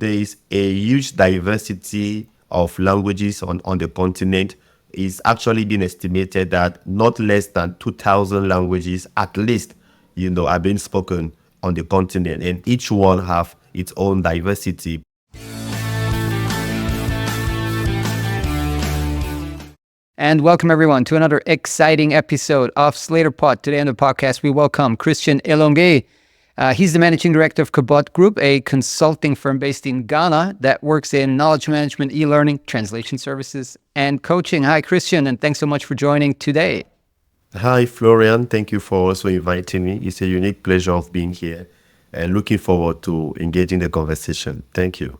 there is a huge diversity of languages on the continent. It's actually been estimated that not less than 2,000 languages at least, are being spoken on the continent, and each one have its own diversity. And welcome everyone to another exciting episode of Slator Pod. Today on the podcast, we welcome Christian Elongue. He's the managing director of Kabod Group, a consulting firm based in Ghana that works in knowledge management, e-learning, translation services, and coaching. Hi, Christian, and thanks so much for joining today. Hi, Florian. Thank you for also inviting me. It's a unique pleasure of being here and looking forward to engaging the conversation. Thank you.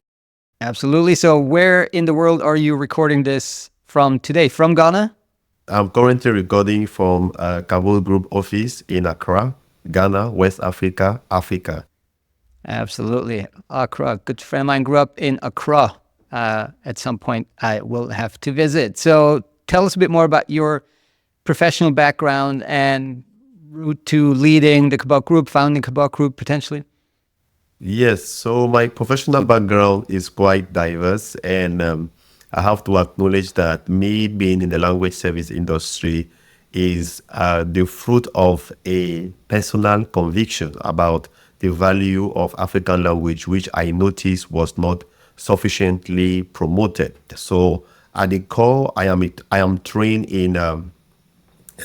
Absolutely. So where in the world are you recording this from today? From Ghana? I'm currently recording from Kabod Group office in Accra, Ghana, West Africa, Africa. Absolutely. Accra. Good friend of mine grew up in Accra. At some point, I will have to visit. So tell us a bit more about your professional background and route to leading the Kabod Group, founding Kabod Group potentially. Yes, so my professional background is quite diverse, and I have to acknowledge that me being in the language service industry is the fruit of a personal conviction about the value of African language, which I noticed was not sufficiently promoted. So at the core, I am trained in, and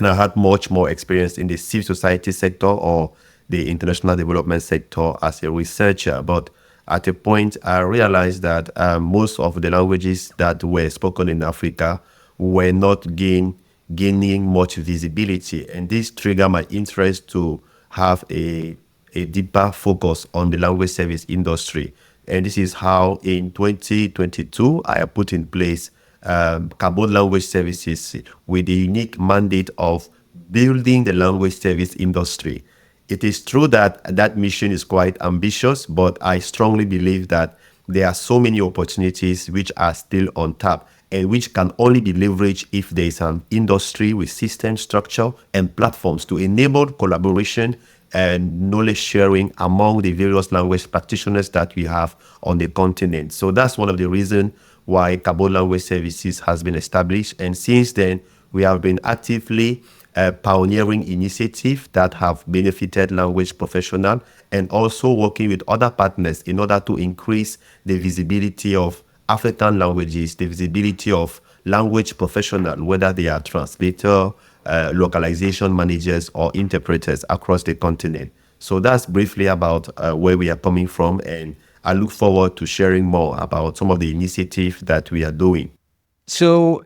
I had much more experience in the civil society sector or the international development sector as a researcher. But at a point, I realized that most of the languages that were spoken in Africa were not gaining much visibility. And this triggered my interest to have a deeper focus on the language service industry. And this is how in 2022, I put in place Kabod Language Services with the unique mandate of building the language service industry. It is true that that mission is quite ambitious, but I strongly believe that there are so many opportunities which are still on tap and which can only be leveraged if there is an industry with system structure and platforms to enable collaboration and knowledge sharing among the various language practitioners that we have on the continent. So that's one of the reasons why Kabod Language Services has been established. And since then, we have been actively pioneering initiatives that have benefited language professionals and also working with other partners in order to increase the visibility of African languages, the visibility of language professionals, whether they are translator, localization managers, or interpreters across the continent. So that's briefly about where we are coming from, and I look forward to sharing more about some of the initiatives that we are doing. So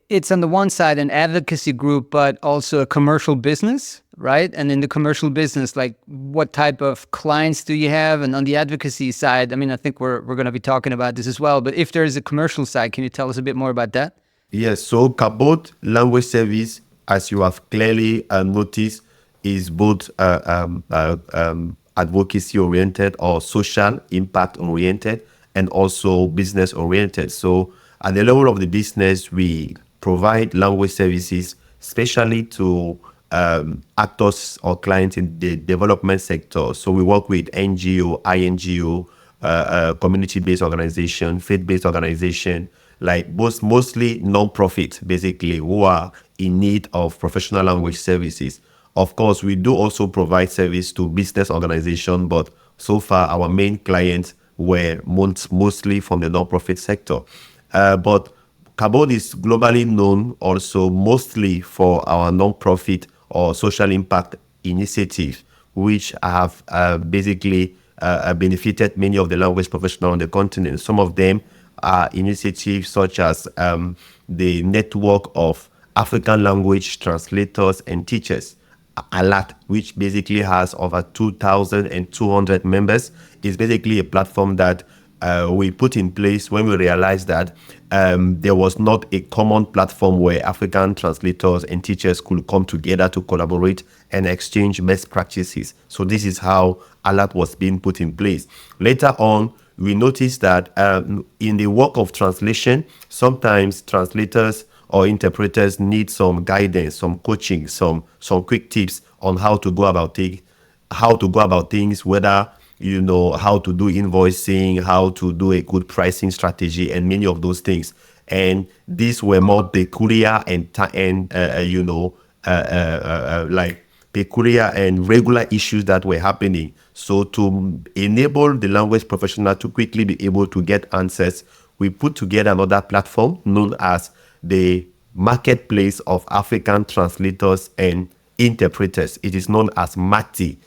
it's on the one side an advocacy group, but also a commercial business, right? And in the commercial business, like what type of clients do you have? And on the advocacy side, I mean, I think we're going to be talking about this as well. But if there is a commercial side, can you tell us a bit more about that? Yes, so Kabod Language Service, as you have clearly noticed, is both advocacy oriented or social impact oriented and also business oriented. So at the level of the business, we provide language services, especially to actors or clients in the development sector. So we work with NGO, INGO, community-based organization, faith-based organization, like mostly non-profit, basically, who are in need of professional language services. Of course, we do also provide service to business organizations, but so far our main clients were mostly from the non-profit sector. But Kabod is globally known also mostly for our non-profit or social impact initiative, which have basically benefited many of the language professionals on the continent. Some of them are initiatives such as the Network of African Language Translators and Teachers, ALCA, which basically has over 2,200 members. Is basically a platform that we put in place when we realized that there was not a common platform where African translators and teachers could come together to collaborate and exchange best practices. So this is how ALCA was being put in place. Later on, we noticed that in the work of translation, sometimes translators or interpreters need some guidance, some coaching, some quick tips on how to go about things, whether how to do invoicing, how to do a good pricing strategy, and many of those things. And these were more peculiar like peculiar and regular issues that were happening. So to enable the language professional to quickly be able to get answers, we put together another platform known as the Marketplace of African Translators and Interpreters. It is known as MATI.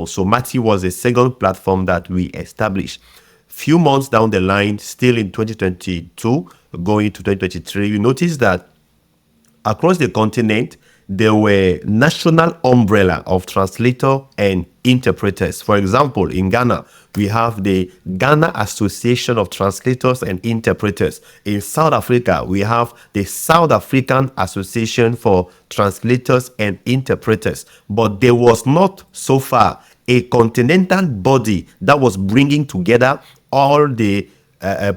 So MATI was a second platform that we established. Few months down the line, still in 2022, going to 2023, we noticed that across the continent, there were national umbrella of translator and interpreters. For example, in Ghana, we have the Ghana Association of Translators and Interpreters. In South Africa, we have the South African Association for Translators and Interpreters. But there was not so far a continental body that was bringing together all the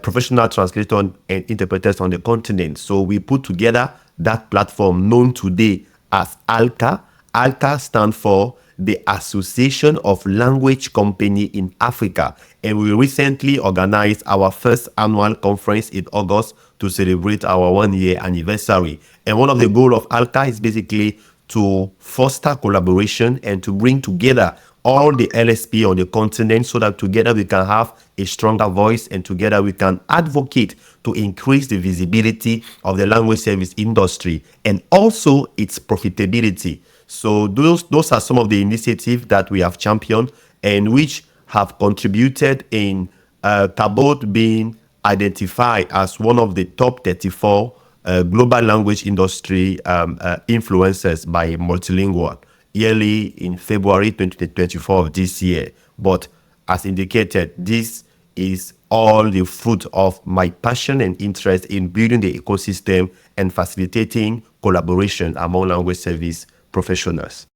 professional translators and interpreters on the continent. So we put together that platform known today as ALCA. ALCA stands for the Association of Language Company in Africa. And we recently organized our first annual conference in August to celebrate our 1-year anniversary. And one of the goals of ALCA is basically to foster collaboration and to bring together all the LSP on the continent so that together we can have a stronger voice and together we can advocate to increase the visibility of the language service industry and also its profitability. So those are some of the initiatives that we have championed and which have contributed in Kabod being identified as one of the top 34 global language industry influencers by Multilingual yearly in February 2024 of this year. But as indicated, this is all the fruit of my passion and interest in building the ecosystem and facilitating collaboration among language service professionals.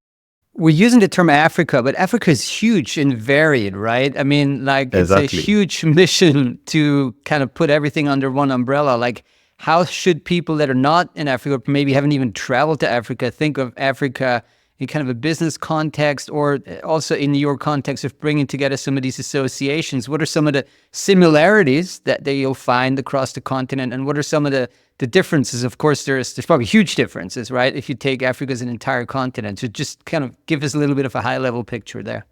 We're using the term Africa, but Africa is huge and varied, right? I mean, like Exactly. It's a huge mission to kind of put everything under one umbrella. Like, how should people that are not in Africa, maybe haven't even traveled to Africa, think of Africa in kind of a business context, or also in your context of bringing together some of these associations? What are some of the similarities that you'll find across the continent, and what are some of the differences? Of course, there's probably huge differences, right? If you take Africa as an entire continent. So just kind of give us a little bit of a high-level picture there.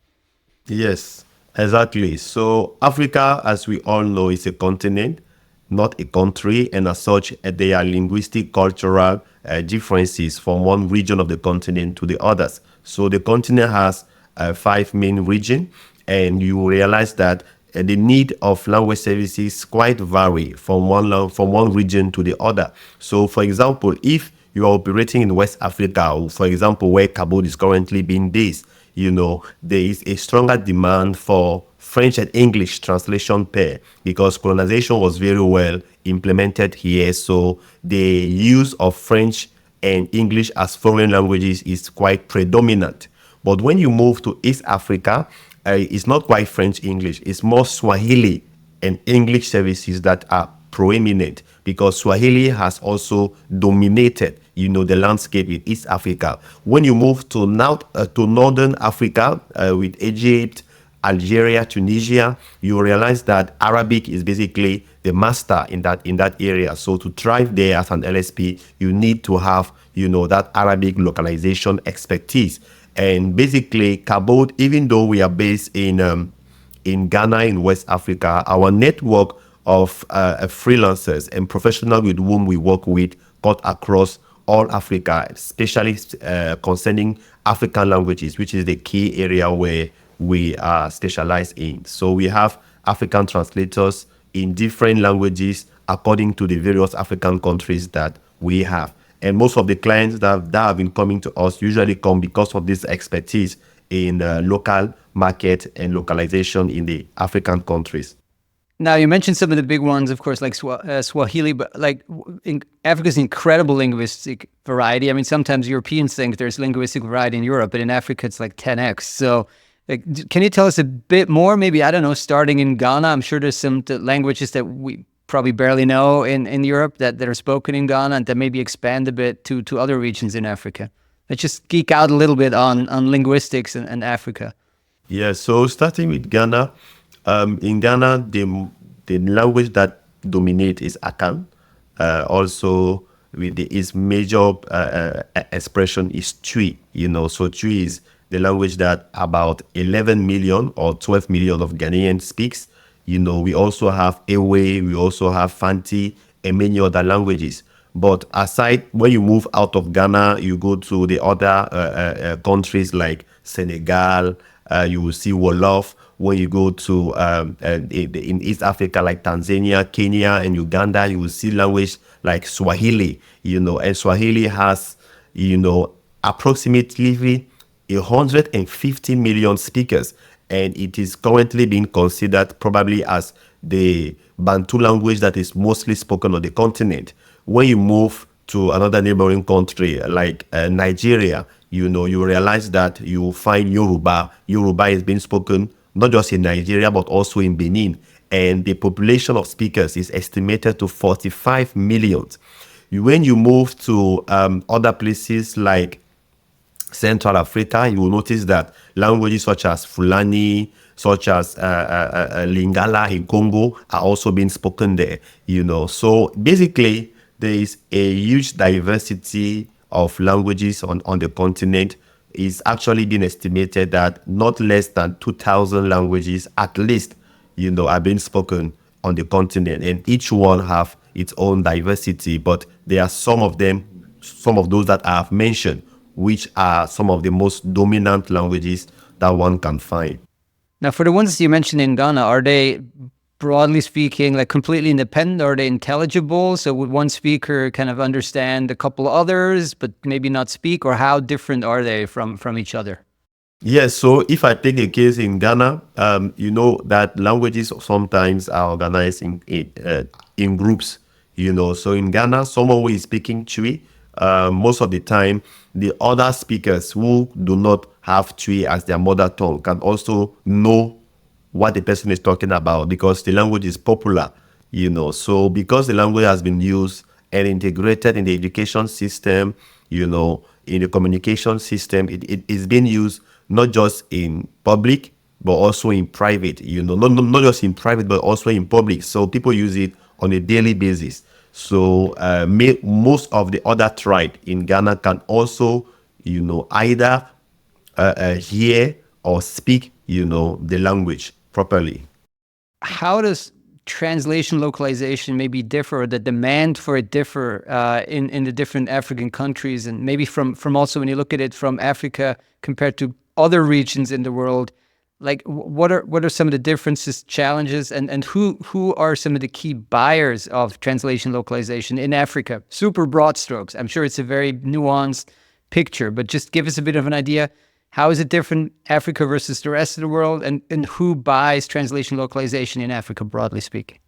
Yes, exactly. So Africa, as we all know, is a continent, not a country, and as such, there are linguistic, cultural differences from one region of the continent to the others. So the continent has 5 main regions, and you will realize that the need of language services quite vary from one region to the other. So, for example, if you are operating in West Africa, for example, where Kabod is currently being based, there is a stronger demand for French and English translation pair because colonization was very well implemented here. So the use of French and English as foreign languages is quite predominant. But when you move to East Africa, it's not quite French English. It's more Swahili and English services that are proeminent because Swahili has also dominated, the landscape in East Africa. When you move to Northern Africa with Egypt, Algeria, Tunisia, you realize that Arabic is basically the master in that area. So to thrive there as an LSP, you need to have, that Arabic localization expertise. And basically, Kabod, even though we are based in Ghana, in West Africa, our network of freelancers and professionals with whom we work with cut across all Africa, especially concerning African languages, which is the key area where we are specialized in. So we have African translators in different languages according to the various African countries that we have. And most of the clients that have been coming to us usually come because of this expertise in local market and localization in the African countries. Now, you mentioned some of the big ones, of course, like Swahili, but Africa's incredible linguistic variety. I mean, sometimes Europeans think there's linguistic variety in Europe, but in Africa, it's like 10x. So can you tell us a bit more? Maybe, I don't know, starting in Ghana, I'm sure there's some languages that we probably barely know in Europe that are spoken in Ghana, and that maybe expand a bit to other regions in Africa. Let's just geek out a little bit on linguistics and Africa. Yeah, so starting with Ghana, in Ghana, the language that dominate is Akan. Also, with its major expression is Twi. So Twi is the language that about 11 million or 12 million of Ghanaians speaks. We also have Ewe, we also have Fanti, and many other languages. But aside, when you move out of Ghana, you go to the other countries like Senegal, you will see Wolof. When you go to in East Africa, like Tanzania, Kenya, and Uganda, you will see language like Swahili. And Swahili has, approximately 150 million speakers, and it is currently being considered probably as the Bantu language that is mostly spoken on the continent. When you move to another neighboring country like Nigeria, you realize that you find Yoruba. Yoruba is being spoken not just in Nigeria but also in Benin, and the population of speakers is estimated to 45 million. When you move to other places like Central Africa, you will notice that languages such as Fulani, such as Lingala in Congo are also being spoken there. So basically, there is a huge diversity of languages on the continent. It's actually been estimated that not less than 2,000 languages at least, are being spoken on the continent, and each one have its own diversity. But there are some of those that I have mentioned, which are some of the most dominant languages that one can find. Now, for the ones you mentioned in Ghana, are they, broadly speaking, like completely independent? Are they intelligible? So would one speaker kind of understand a couple others, but maybe not speak? Or how different are they from each other? Yes, so if I take a case in Ghana, you know that languages sometimes are organized in groups. So in Ghana, someone who is speaking Twi, most of the time, the other speakers who do not have Twi as their mother tongue can also know what the person is talking about because the language is popular. So because the language has been used and integrated in the education system, in the communication system, it is being used not just in public but also in private. Not just in private but also in public. So people use it on a daily basis. So most of the other tribe in Ghana can also, either hear or speak, the language properly. How does translation localization maybe differ, or the demand for it differ in the different African countries, and maybe from also when you look at it from Africa compared to other regions in the world? Like what are some of the differences, challenges, and who are some of the key buyers of translation localization in Africa? Super broad strokes. I'm sure it's a very nuanced picture, but just give us a bit of an idea. How is it different, Africa versus the rest of the world, and who buys translation localization in Africa, broadly speaking?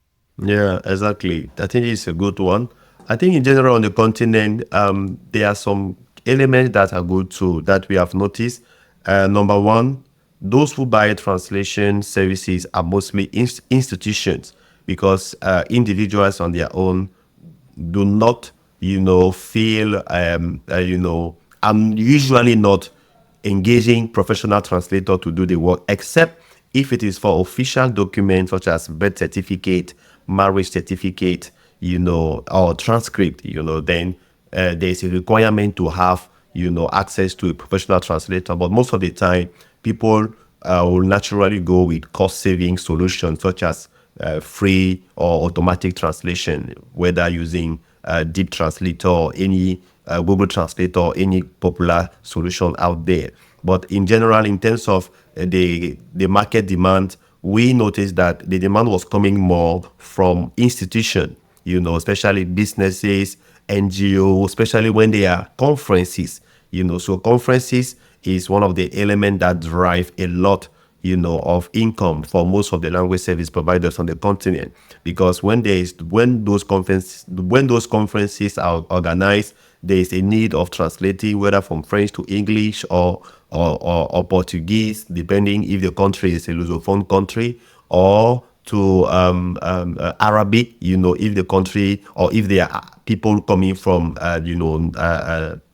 Yeah, exactly. I think it's a good one. I think in general on the continent, there are some elements that are good too that we have noticed. Number one, those who buy translation services are mostly institutions because individuals on their own do not, feel, I'm usually not engaging professional translator to do the work, except if it is for official documents such as birth certificate, marriage certificate, or transcript, then there's a requirement to have, access to a professional translator. But most of the time, people will naturally go with cost-saving solutions such as free or automatic translation, whether using Deep Translator or any Google Translator or any popular solution out there. But in general, in terms of the market demand, we noticed that the demand was coming more from institutions, especially businesses, NGO, especially when there are conferences. So conferences is one of the elements that drive a lot, of income for most of the language service providers on the continent. Because when those conferences are organized, there is a need of translating whether from French to English or Portuguese, depending if the country is a Lusophone country, or to Arabic, if the country or if there are people coming from,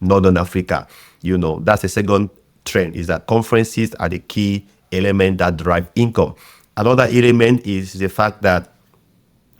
Northern Africa. That's the second trend, is that conferences are the key element that drive income. Another element is the fact that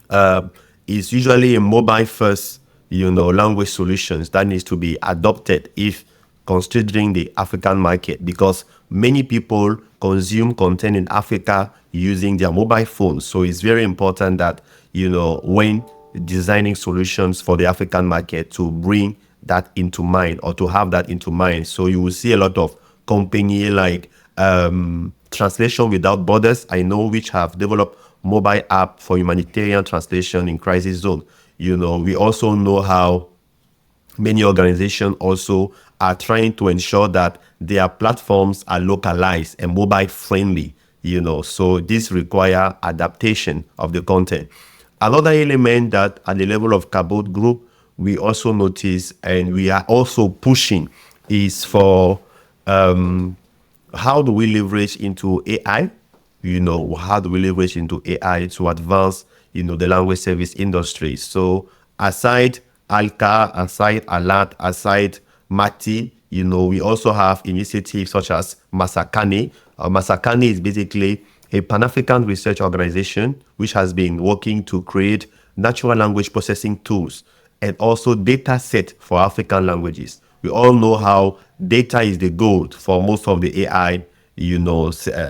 uh, it's usually a mobile first, language solutions that needs to be adopted if considering the African market, because many people consume content in Africa using their mobile phones. So it's very important that, when designing solutions for the African market, to bring that into mind, or to have that into mind. So you will see a lot of company like Translation Without Borders, I know, which have developed mobile app for humanitarian translation in crisis zone. We also know how many organizations also are trying to ensure that their platforms are localized and mobile friendly, so this require adaptation of the content. Another element that at the level of Kabod Group, we also notice and we are also pushing is for how do we leverage into AI? How do we leverage into AI to advance, the language service industry? So aside ALCA, aside ALAT, aside MATI, we also have initiatives such as Masakane. Masakane is basically a Pan-African research organization which has been working to create natural language processing tools and also data set for African languages. We all know how data is the gold for most of the AI,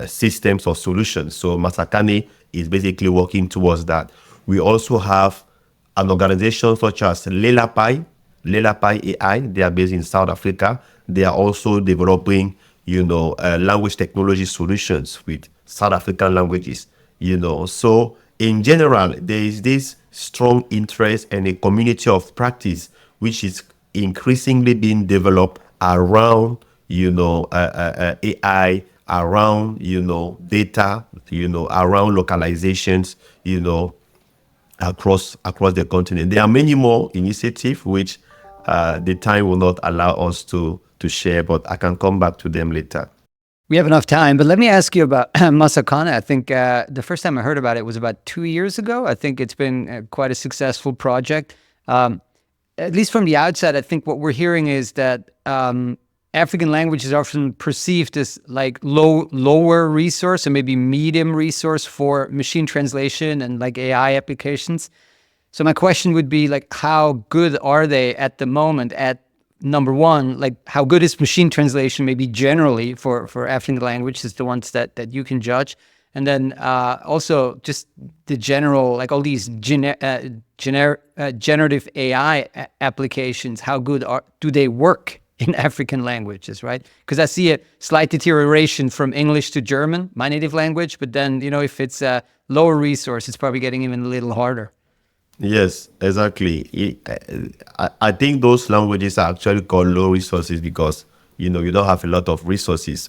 systems or solutions. So Masakane is basically working towards that. We also have an organization such as Lelapai AI. They are based in South Africa. They are also developing, language technology solutions with South African languages. So in general, there is this strong interest and a community of practice which is increasingly being developed around, AI, around, data, around localizations, across the continent. There are many more initiatives which the time will not allow us to share, but I can come back to them later. We have enough time, but let me ask you about Masakana. I think the first time I heard about it was about 2 years ago. I think it's been quite a successful project. At least from the outside, I think what we're hearing is that African language is often perceived as like lower resource or maybe medium resource for machine translation and like AI applications. So my question would be like, how good are they at the moment at number one, like how good is machine translation maybe generally for African languages, the ones that you can judge? And then also just the general, like all these generative AI applications, how good do they work in African languages, right? Because I see a slight deterioration from English to German, my native language, but then, if it's a lower resource, it's probably getting even a little harder. Yes, exactly. I think those languages are actually called low resources because, you don't have a lot of resources,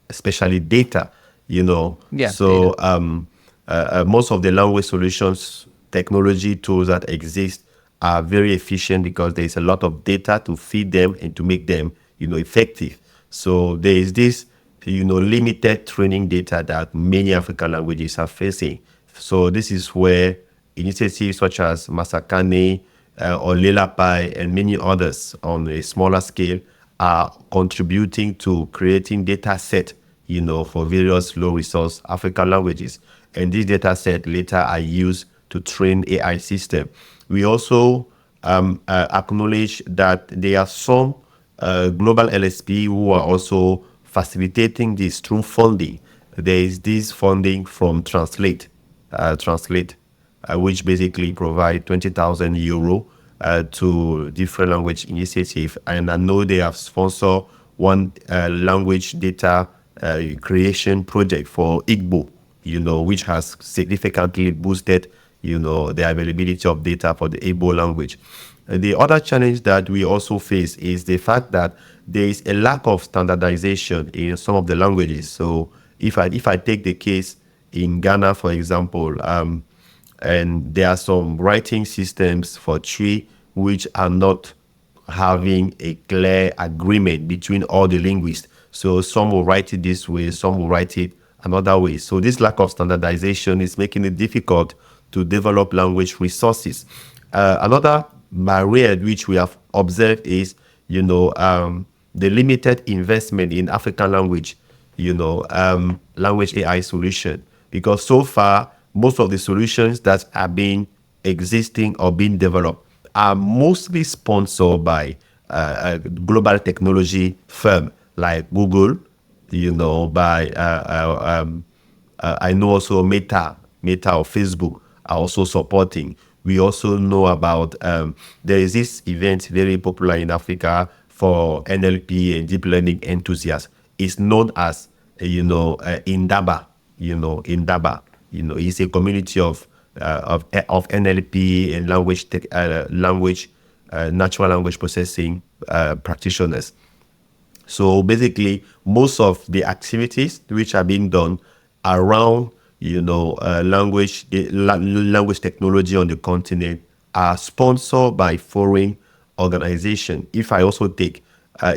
especially data, Yeah, So data. most of the language solutions, technology tools that exist are very efficient because there is a lot of data to feed them and to make them, effective. So there is this, limited training data that many African languages are facing. So this is where initiatives such as Masakane or Lelapai and many others on a smaller scale are contributing to creating data set, for various low resource African languages. And this data set later are used to train AI system. We also acknowledge that there are some global LSP who are also facilitating this through funding. There is this funding from Translate, which basically provide 20,000 euro to different language initiative. And I know they have sponsored one language data creation project for Igbo, which has significantly boosted, the availability of data for the Igbo language. The other challenge that we also face is the fact that there is a lack of standardization in some of the languages. So if I take the case in Ghana, for example, and there are some writing systems for Twi which are not having a clear agreement between all the linguists. So some will write it this way, some will write it another way. So this lack of standardization is making it difficult to develop language resources. Another barrier which we have observed is, the limited investment in African language, language AI solution, because so far most of the solutions that are being existing or being developed are mostly sponsored by a global technology firm like Google, by I know also Meta or Facebook are also supporting. We also know about there is this event very popular in Africa for NLP and deep learning enthusiasts. It's known as Indaba. Indaba. It's a community of NLP and natural language processing practitioners. So basically, most of the activities which are being done around, language technology on the continent are sponsored by foreign organization. If I also take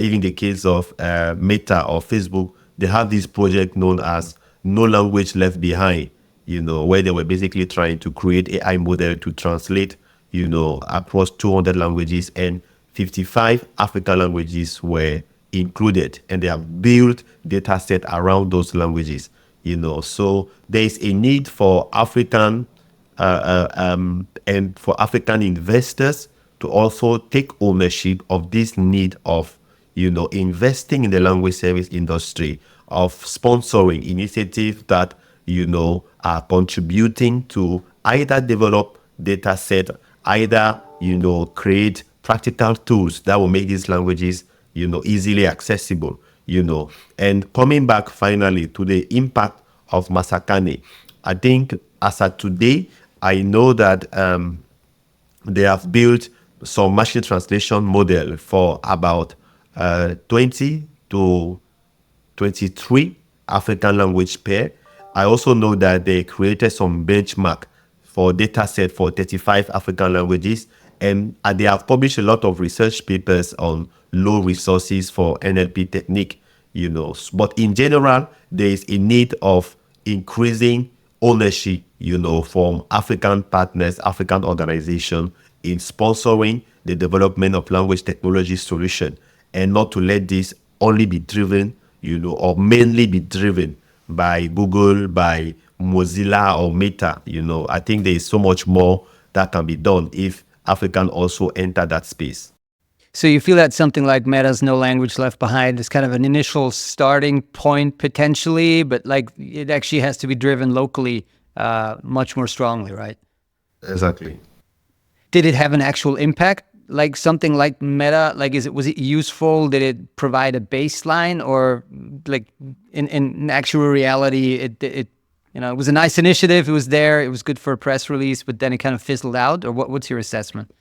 even the case of Meta or Facebook, they have this project known as No Language Left Behind, where they were basically trying to create AI model to translate, across 200 languages, and 55 African languages were included, and they have built data set around those languages. So there is a need for African and for African investors to also take ownership of this need of investing in the language service industry, of sponsoring initiatives that are contributing to either develop data set, either create practical tools that will make these languages easily accessible. And coming back finally to the impact of Masakane, I think as of today, I know that they have built some machine translation model for about 20 to 23 African language pair. I also know that they created some benchmark for data set for 35 African languages, and they have published a lot of research papers on low resources for NLP technique, But in general, there is a need of increasing ownership, from African partners, African organizations in sponsoring the development of language technology solution, and not to let this only be driven, or mainly be driven by Google, by Mozilla or Meta. I think there is so much more that can be done if African also enter that space. So you feel that something like Meta's No Language Left Behind is kind of an initial starting point potentially, but like it actually has to be driven locally much more strongly, right? Exactly. Did it have an actual impact? Like something like Meta, like was it useful? Did it provide a baseline, or like in actual reality, it was a nice initiative. It was there. It was good for a press release, but then it kind of fizzled out. Or what's your assessment?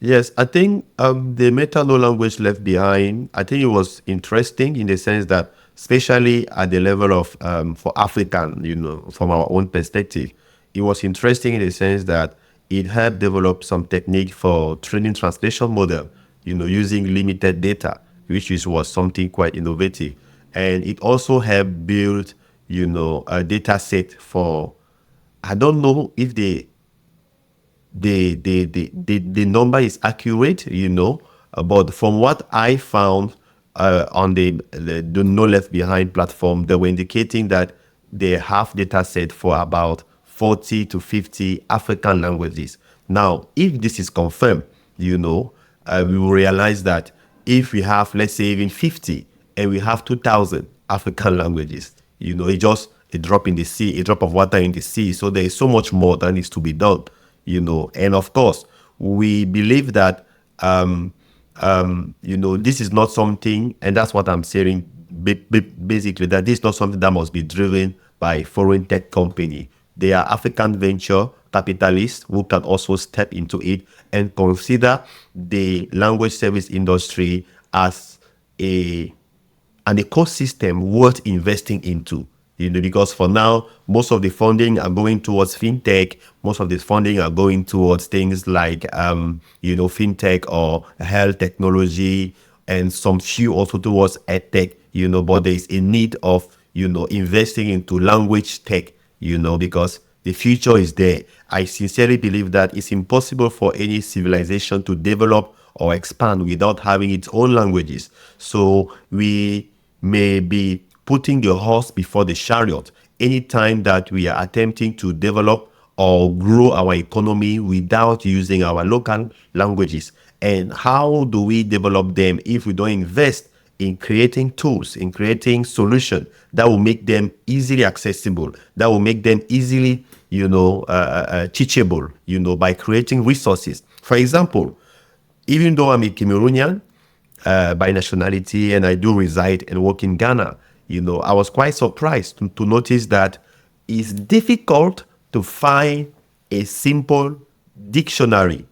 Yes, I think the Meta No Language Left Behind, I think it was interesting in the sense that, especially at the level of, for African, from our own perspective, it was interesting in the sense that it helped develop some technique for training translation model, using limited data, which was something quite innovative. And it also helped build, a data set for, I don't know if the number is accurate, but from what I found on the No Left Behind platform, they were indicating that they have data set for about 40 to 50 African languages. Now, if this is confirmed, we will realize that if we have, let's say, even 50 and we have 2,000 African languages, it's just a drop in the sea, a drop of water in the sea. So there is so much more that needs to be done. And of course, we believe that, this is not something, and that's what I'm saying, basically, that this is not something that must be driven by foreign tech company. They are African venture capitalists who can also step into it and consider the language service industry as an ecosystem worth investing into. Because for now, most of the funding are going towards fintech. Most of this funding are going towards things like, fintech or health technology, and some few also towards edtech, but there is a need of, investing into language tech, because the future is there. I sincerely believe that it's impossible for any civilization to develop or expand without having its own languages. So we may be putting the horse before the chariot. Anytime that we are attempting to develop or grow our economy without using our local languages. And how do we develop them if we don't invest in creating tools, in creating solutions that will make them easily accessible, that will make them easily, teachable, by creating resources. For example, even though I'm a Cameroonian by nationality and I do reside and work in Ghana, I was quite surprised to notice that it's difficult to find a simple dictionary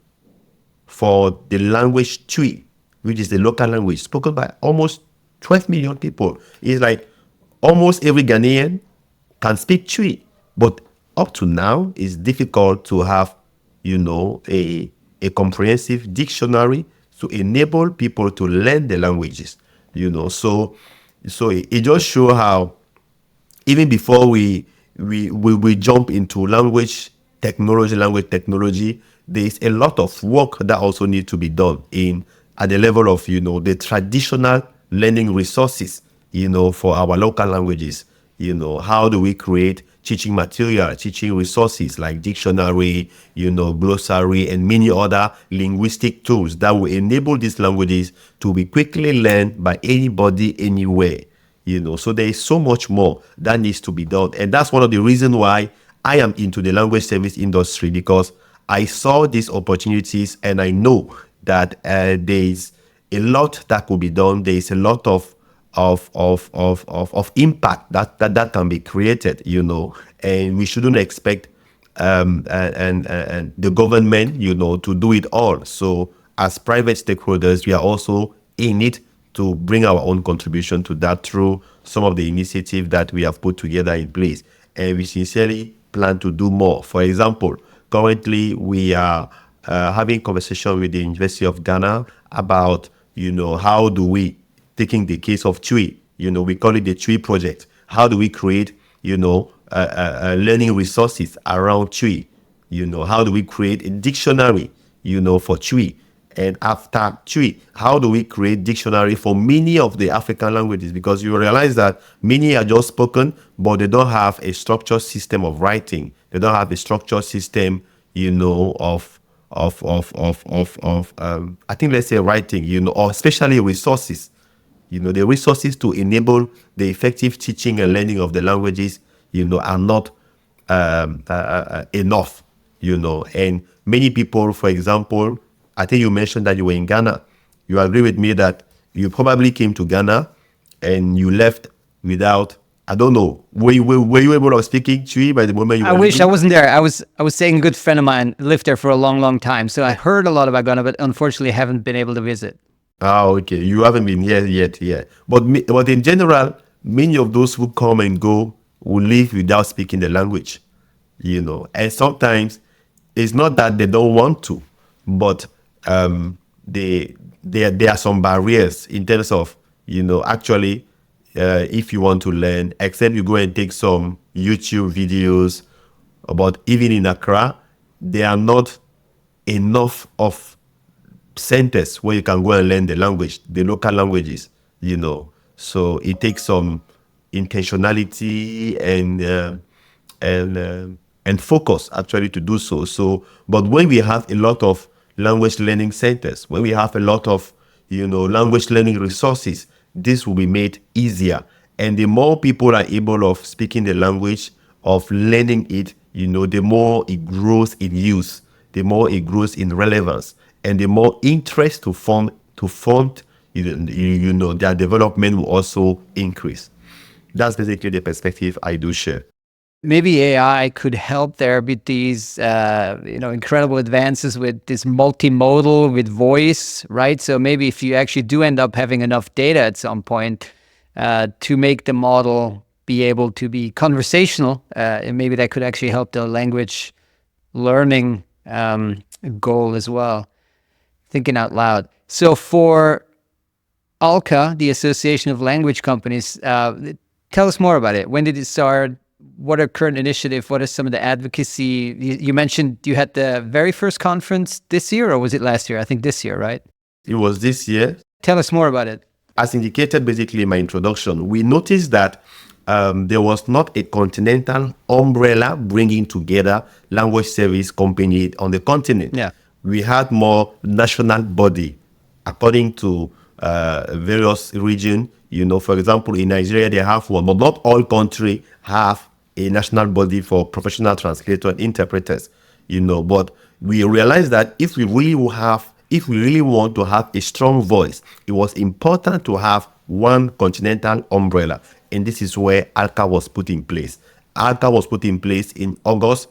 for the language Twi, which is the local language spoken by almost 12 million people. It's like almost every Ghanaian can speak Twi, but up to now, it's difficult to have, a comprehensive dictionary to enable people to learn the languages. So it just shows how even before we jump into language technology, there is a lot of work that also needs to be done at the level of the traditional learning resources for our local languages. How do we create teaching material, teaching resources like dictionary, glossary, and many other linguistic tools that will enable these languages to be quickly learned by anybody anywhere. So there is so much more that needs to be done. And that's one of the reasons why I am into the language service industry, because I saw these opportunities and I know that there is a lot that could be done. There is a lot of impact that can be created, and we shouldn't expect and the government, to do it all. So as private stakeholders, we are also in it to bring our own contribution to that through some of the initiatives that we have put together in place. And we sincerely plan to do more. For example, currently we are having conversation with the University of Ghana about, how do we, taking the case of Twi, we call it the Twi project. How do we create, learning resources around Twi? How do we create a dictionary, for Twi? And after Twi, how do we create dictionary for many of the African languages? Because you realize that many are just spoken, but they don't have a structured system of writing. They don't have a structured system, of I think let's say writing, or especially resources. The resources to enable the effective teaching and learning of the languages, are not enough, And many people, for example, I think you mentioned that you were in Ghana. You agree with me that you probably came to Ghana and you left without, I don't know, were you able to speaking Twi by the moment you I were wish I leaving? wasn't there. I was saying a good friend of mine lived there for a long, long time. So I heard a lot about Ghana, but unfortunately haven't been able to visit. Ah, okay. You haven't been here yet, yeah. But in general, many of those who come and go will leave without speaking the language, And sometimes it's not that they don't want to, but there are some barriers in terms of, actually, if you want to learn, except you go and take some YouTube videos. But even in Accra, there are not enough of centers where you can go and learn the language, the local languages, So it takes some intentionality and focus actually to do so. But when we have a lot of language learning centers, when we have a lot of, language learning resources, this will be made easier. And the more people are able of speaking the language, of learning it, the more it grows in use, the more it grows in relevance, and the more interest to fund their development will also increase. That's basically the perspective I do share. Maybe AI could help there with these, incredible advances with this multimodal with voice, right? So maybe if you actually do end up having enough data at some point to make the model be able to be conversational, and maybe that could actually help the language learning goal as well. Thinking out loud. So for ALCA, the Association of Language Companies, tell us more about it. When did it start? What are current initiatives? What are some of the advocacy? You mentioned you had the very first conference this year, or was it last year? I think this year, right? It was this year. Tell us more about it. as indicated basically in my introduction, we noticed that there was not a continental umbrella bringing together language service company on the continent. Yeah. We had more national body according to various region. For example, in Nigeria, they have one, but not all country have a national body for professional translator and interpreters. But we realized that if we really want to have a strong voice, it was important to have one continental umbrella. And this is where ALCA was put in place. ALCA was put in place in August,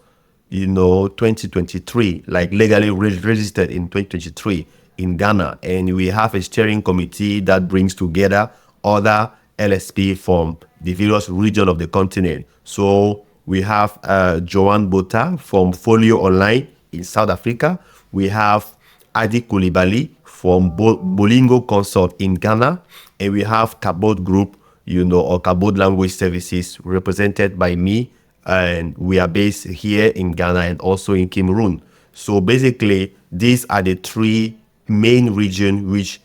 2023, like legally registered in 2023 in Ghana. And we have a steering committee that brings together other LSP from the various regions of the continent. So we have Joanne Bota from Folio Online in South Africa. We have Adi Koulibaly from Bolingo Consult in Ghana. And we have Kabod Group, or Kabod Language Services, represented by me. And we are based here in Ghana and also in Cameroon. So basically, these are the three main regions which,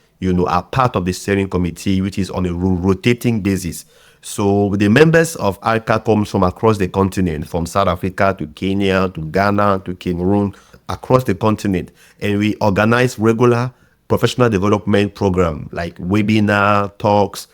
are part of the steering committee, which is on a rotating basis. So the members of ALCA come from across the continent, from South Africa to Kenya, to Ghana, to Cameroon, across the continent. And we organize regular professional development program like webinar, talks,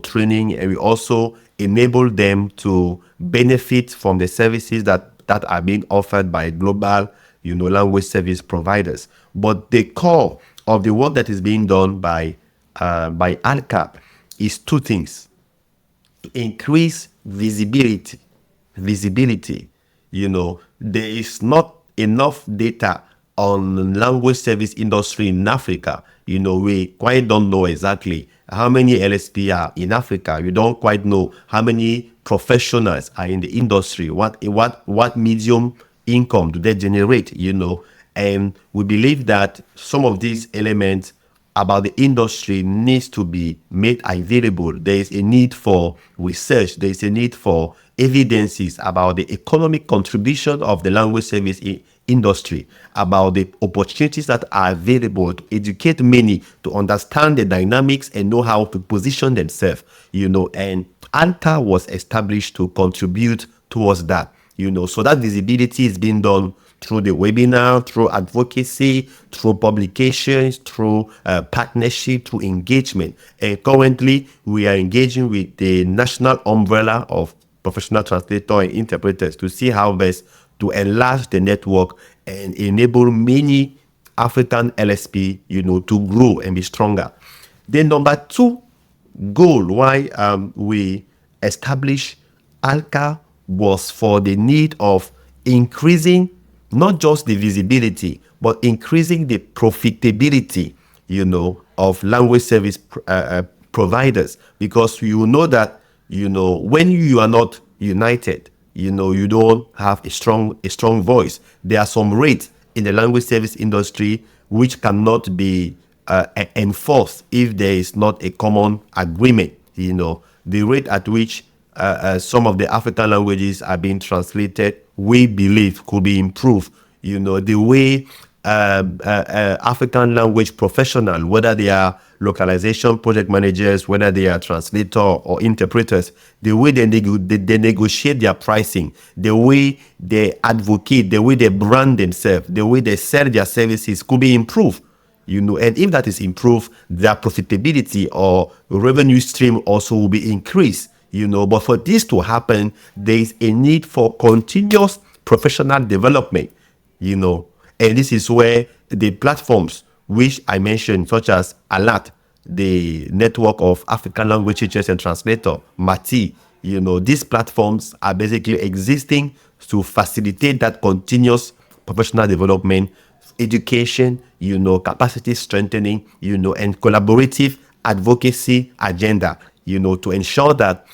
training, and we also enable them to benefit from the services that are being offered by global, language service providers. But the core of the work that is being done by ALCA is two things: increase visibility. There is not enough data on language service industry in Africa. We quite don't know exactly how many LSP are in Africa. We don't quite know how many professionals are in the industry. What medium income do they generate? And we believe that some of these elements about the industry needs to be made available. There is a need for research. There is a need for evidences about the economic contribution of the language service industry, about the opportunities that are available to educate many to understand the dynamics and know how to position themselves, and ALCA was established to contribute towards that, so that visibility is being done through the webinar, through advocacy, through publications, through partnership, through engagement. And currently, we are engaging with the national umbrella of professional translator and interpreters to see how best to enlarge the network and enable many African LSP, to grow and be stronger. The number two goal why we established ALCA was for the need of increasing not just the visibility, but increasing the profitability, of language service providers. Because you know that, when you are not united, you don't have a strong voice. There are some rates in the language service industry which cannot be enforced if there is not a common agreement. The rate at which some of the African languages are being translated, we believe could be improved. The way African language professional, whether they are localization project managers, whether they are translator or interpreters, the way they negotiate their pricing, the way they advocate, the way they brand themselves, the way they sell their services could be improved. And if that is improved, their profitability or revenue stream also will be increased. But for this to happen, there is a need for continuous professional development. And this is where the platforms which I mentioned, such as ALAT, the network of African language teachers and translator, MATI, these platforms are basically existing to facilitate that continuous professional development, education, capacity strengthening, and collaborative advocacy agenda, to ensure that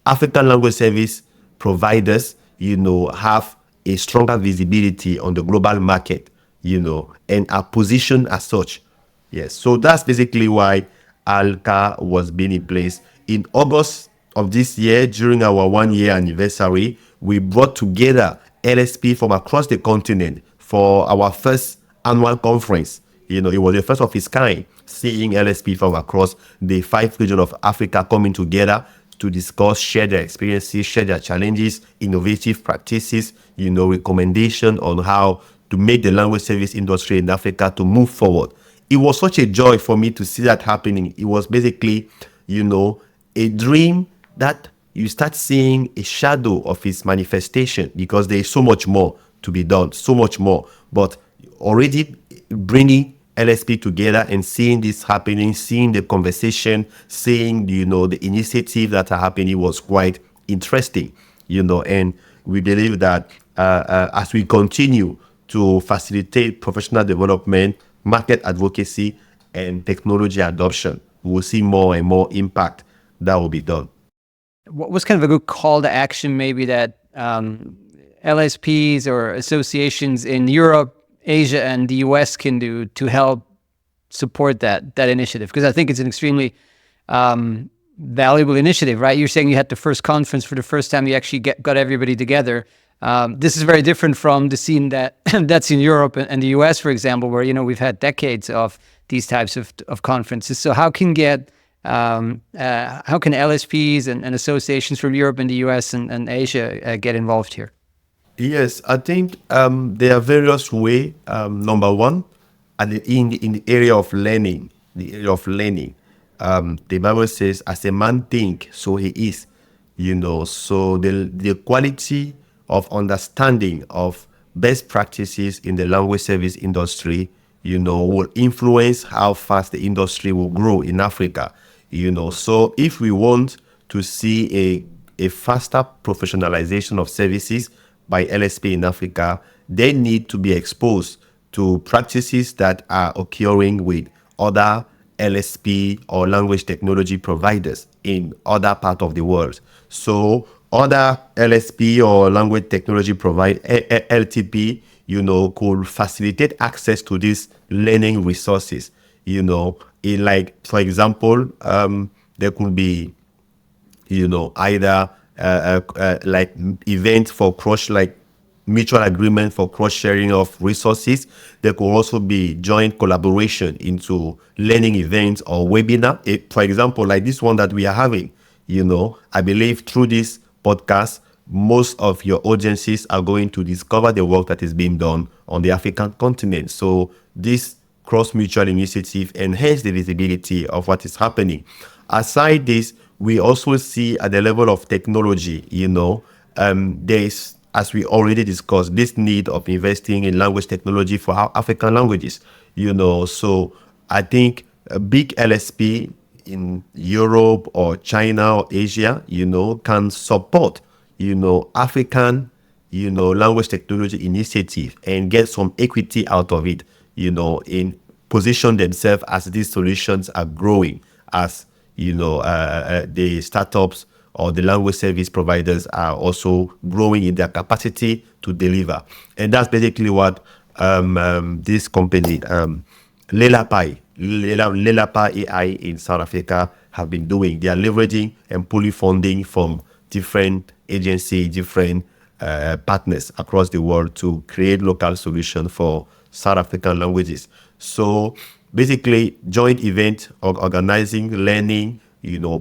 African language service providers, have a stronger visibility on the global market, and are positioned as such. Yes. So that's basically why ALCA was being in place. In August of this year, during our 1-year anniversary, we brought together LSP from across the continent for our first annual conference, It was the first of its kind, seeing LSP from across the 5 regions of Africa coming together to discuss, share their experiences, share their challenges, innovative practices, recommendation on how to make the language service industry in Africa to move forward. It was such a joy for me to see that happening. It was basically, a dream that you start seeing a shadow of its manifestation, because there is so much more to be done, so much more. But already bringing LSP together and seeing this happening, seeing the conversation, seeing the initiative that are happening was quite interesting, and we believe that as we continue to facilitate professional development, market advocacy, and technology adoption, we'll see more and more impact that will be done. What was kind of a good call to action maybe that LSPs or associations in Europe, Asia, and the US can do to help support that initiative? Because I think it's an extremely valuable initiative, right? You're saying you had the first conference for the first time, you actually got everybody together. This is very different from the scene that's in Europe and the US, for example, where we've had decades of these types of conferences. So how can LSPs and associations from Europe and the US and Asia get involved here? Yes, I think there are various ways. Number one, and in the area of learning, the Bible says, "As a man think, so he is." So the quality of understanding of best practices in the language service industry, will influence how fast the industry will grow in Africa. So if we want to see a faster professionalization of services by LSP in Africa, they need to be exposed to practices that are occurring with other LSP or language technology providers in other parts of the world. So other LSP or language technology LTP, could facilitate access to these learning resources. For example, there could be, either like events for mutual agreement for cross-sharing of resources. There could also be joint collaboration into learning events or webinar. For example, like this one that we are having, I believe through this podcast, most of your audiences are going to discover the work that is being done on the African continent. So this cross-mutual initiative enhance the visibility of what is happening. Aside this, we also see at the level of technology, there is, as we already discussed, this need of investing in language technology for our African languages. So I think a big LSP in Europe or China or Asia, can support, African, language technology initiative and get some equity out of it, in position themselves as these solutions are growing, as, the startups or the language service providers are also growing in their capacity to deliver. And that's basically what this company, Lelapai AI in South Africa have been doing. They are leveraging and pulling funding from different agencies, different partners across the world to create local solutions for South African languages. So basically, joint event, organizing, learning,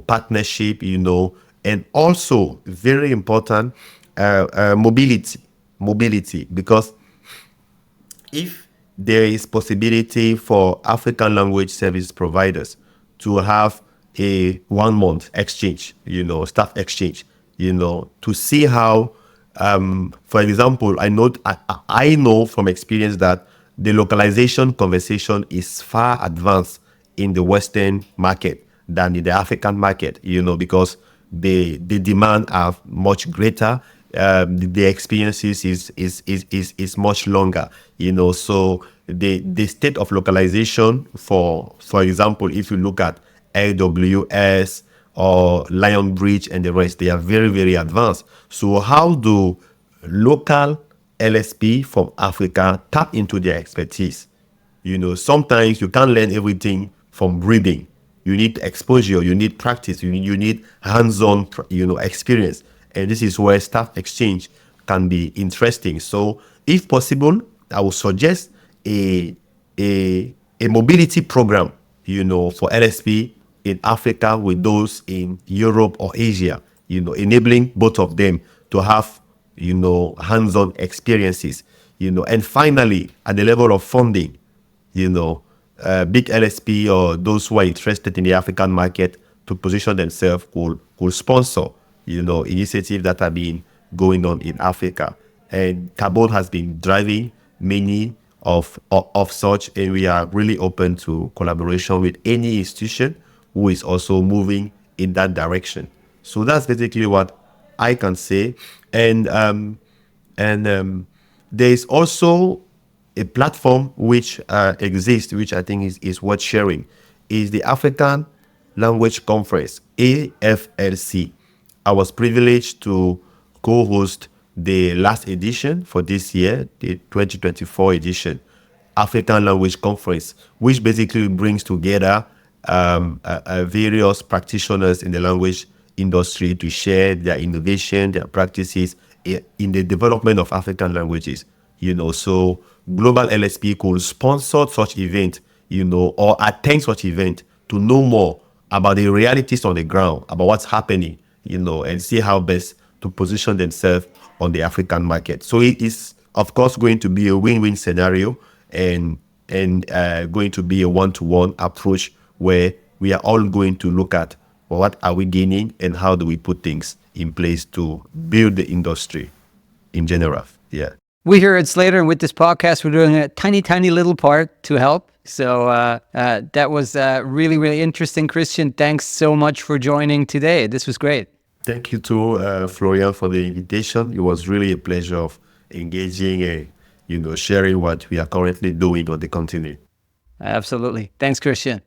partnership, and also very important, mobility, because if there is possibility for African language service providers to have a 1 month exchange, staff exchange, to see how, for example, I know from experience that the localization conversation is far advanced in the Western market than in the African market, because the demand are much greater. The experiences is much longer, so the state of localization for example, if you look at AWS or Lion Bridge and the rest, they are very, very advanced. So how do local LSP from Africa tap into their expertise? Sometimes you can't learn everything from reading. You need exposure, you need practice, you need hands-on, experience. And this is where staff exchange can be interesting. So if possible, I would suggest a a mobility program, for LSP in Africa with those in Europe or Asia, enabling both of them to have, hands-on experiences, and finally, at the level of funding, big LSP or those who are interested in the African market to position themselves could sponsor, initiatives that have been going on in Africa. And Kabod has been driving many of such, and we are really open to collaboration with any institution who is also moving in that direction. So that's basically what I can say. And there is also a platform which exists, which I think is worth sharing, is the African Language Conference, AFLC. I was privileged to co-host the last edition for this year, the 2024 edition, African Language Conference, which basically brings together various practitioners in the language industry to share their innovation, their practices in the development of African languages. So global LSP could sponsor such event, or attend such event to know more about the realities on the ground, about what's happening, and see how best to position themselves on the African market. So it is, of course, going to be a win-win scenario, and going to be a one-to-one approach where we are all going to look at what are we gaining and how do we put things in place to build the industry in general. Yeah. We here at Slator, and with this podcast, we're doing a tiny, tiny little part to help. So that was really, really interesting. Christian, thanks so much for joining today. This was great. Thank you to Florian for the invitation. It was really a pleasure of engaging and sharing what we are currently doing on the continent. Absolutely. Thanks, Christian.